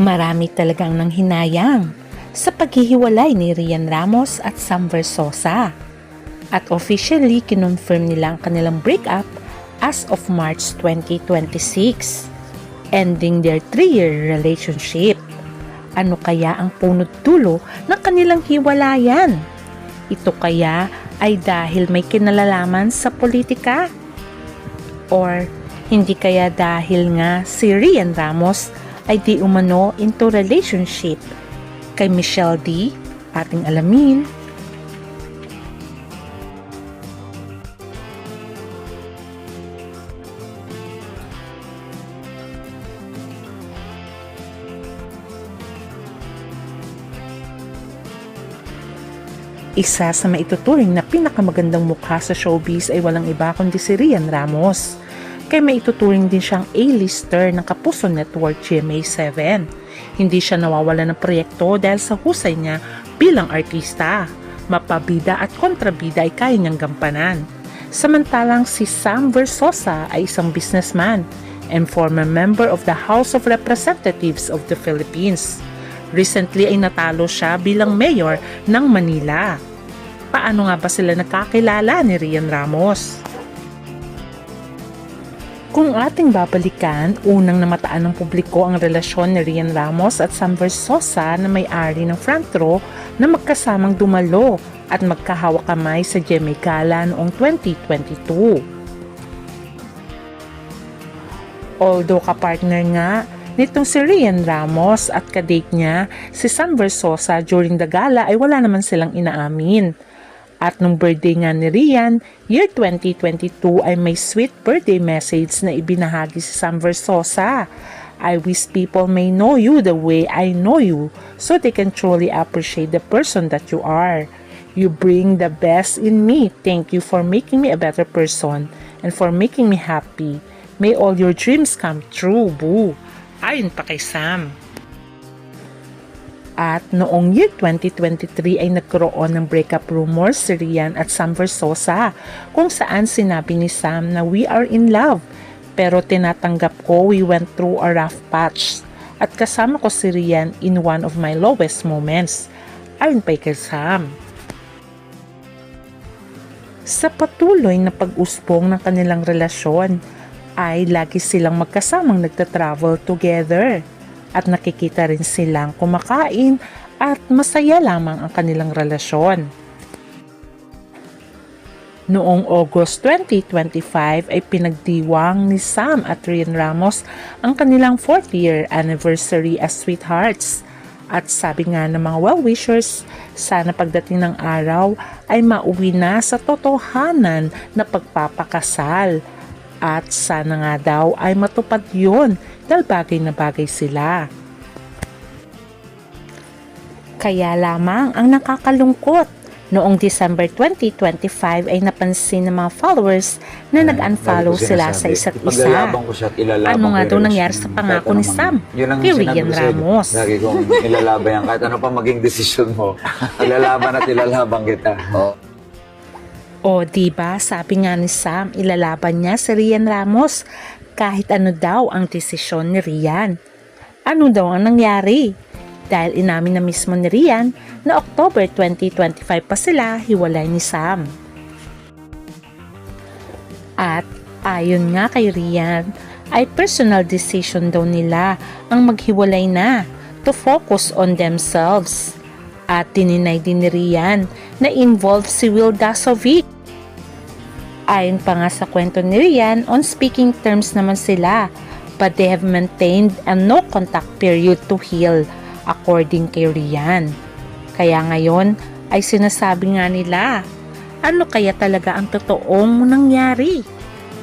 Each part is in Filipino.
Marami talagang nanghinayang sa paghihiwalay ni Rian Ramos at Sam Versosa. At officially kinonfirm nila ang kanilang breakup as of March 2026, ending their 3-year relationship. Ano kaya ang punot dulo ng kanilang hiwalayan? Ito kaya ay dahil may kinalalaman sa politika? Or hindi kaya dahil nga si Rian Ramos ay di umano into relationship kay Michelle D? Ating alamin. Isa sa maituturing na pinakamagandang mukha sa showbiz ay walang iba kundi si Rian Ramos. Kaya maituturing din siyang A-lister ng Kapuso Network GMA7. Hindi siya nawawala ng proyekto dahil sa husay niya bilang artista. Mapabida at kontrabida ay kaya niyang gampanan. Samantalang si Sam Versosa ay isang businessman and former member of the House of Representatives of the Philippines. Recently ay natalo siya bilang mayor ng Manila. Paano nga ba sila nagkakilala ni Rian Ramos? Kung ating babalikan, unang namataan ng publiko ang relasyon ni Rian Ramos at Sam Versosa na may-ari ng Front Row na magkasamang dumalo at magkahawak kamay sa GMA Gala noong 2022. Although kapartner nga nitong si Rian Ramos at kadate niya si Sam Versosa during the gala ay wala naman silang inaamin. At nung birthday nga ni Rian, year 2022 ay may sweet birthday message na ibinahagi si Sam Versosa. I wish people may know you the way I know you so they can truly appreciate the person that you are. You bring the best in me. Thank you for making me a better person and for making me happy. May all your dreams come true, boo. Ayon pa kay Sam. At noong year 2023 ay nagkaroon ng breakup rumors si Rian at Sam Versosa kung saan sinabi ni Sam na we are in love pero tinatanggap ko we went through a rough patch at kasama ko si Rian in one of my lowest moments. Ayon pa kay Sam. Sa patuloy na pag-usbong ng kanilang relasyon ay lagi silang magkasamang nagta-travel together. At nakikita rin silang kumakain at masaya lamang ang kanilang relasyon. Noong August 2025 ay pinagdiwang ni Sam at Rian Ramos ang kanilang 4th year anniversary as sweethearts. At sabi nga ng mga well-wishers, sana pagdating ng araw ay mauwi na sa totohanan na pagpapakasal. At sana nga daw ay matupad yun dahil bagay na bagay sila. Kaya lamang ang nakakalungkot, noong December 2025 ay napansin ng mga followers na nag-unfollow sila sa isa't isa. Ano nga daw nangyari sa pangako ni Sam kay Rian Ramos? Lagi kong ilalaban yan. Kahit ano pa maging desisyon mo, ilalaban at ilalaban kita. O diba, sabi nga ni Sam, ilalaban niya si Rian Ramos kahit ano daw ang desisyon ni Rian. Ano daw ang nangyari? Dahil inamin na mismo ni Rian na October 2025 pa sila hiwalay ni Sam. At ayon nga kay Rian, ay personal decision daw nila ang maghiwalay na to focus on themselves. At tininay din ni Rian na involved si Will Dasovic. Ayon pa nga sa kwento ni Rian, on speaking terms naman sila, but they have maintained a no contact period to heal, according kay Rian. Kaya ngayon ay sinasabi nga nila, ano kaya talaga ang totoong nangyari?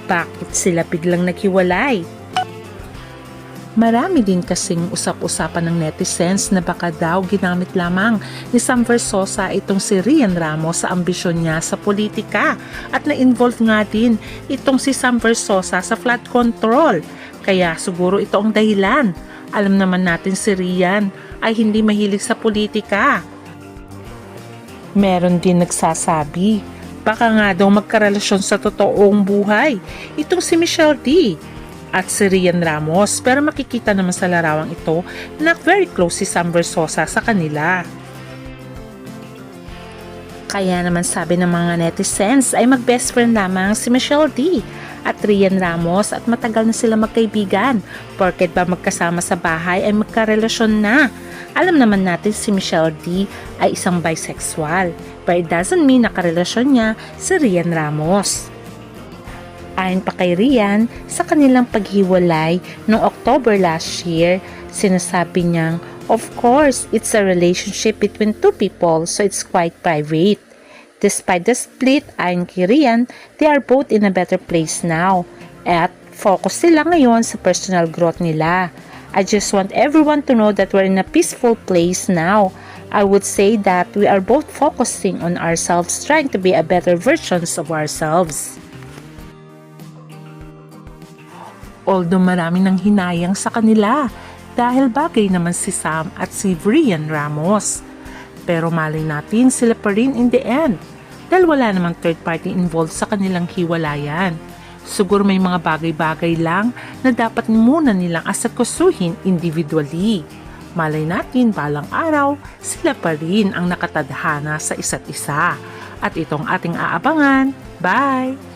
Bakit sila biglang naghiwalay? Marami din kasing usap-usapan ng netizens na baka daw ginamit lamang ni Sam Versosa itong si Rian Ramos sa ambisyon niya sa politika at na-involve nga din itong si Sam Versosa sa flood control. Kaya siguro ito ang dahilan. Alam naman natin si Rian ay hindi mahilig sa politika. Meron din nagsasabi, baka nga daw magkarelasyon sa totoong buhay itong si Michelle D. at si Rian Ramos, pero makikita naman sa larawang ito na very close si Sam Versosa sa kanila. Kaya naman sabi ng mga netizens ay mag-best friend lamang si Michelle D at Rian Ramos at matagal na sila magkaibigan. Porket ba magkasama sa bahay ay magkarelasyon na. Alam naman natin si Michelle D ay isang bisexual, but it doesn't mean nakarelasyon niya si Rian Ramos. Ayon pa kay Rian, sa kanilang paghiwalay noong October last year, sinasabi niyang, of course, it's a relationship between two people, so it's quite private. Despite the split, ayon kay Rian, they are both in a better place now. At focus sila ngayon sa personal growth nila. I just want everyone to know that we're in a peaceful place now. I would say that we are both focusing on ourselves, trying to be a better versions of ourselves. Although marami nang hinayang sa kanila dahil bagay naman si Sam at si Rian Ramos. Pero malay natin sila pa rin in the end dahil wala namang third party involved sa kanilang hiwalayan. Siguro may mga bagay-bagay lang na dapat muna nilang asakusuhin individually. Malay natin balang araw sila pa rin ang nakatadhana sa isa't isa. At itong ating aabangan. Bye!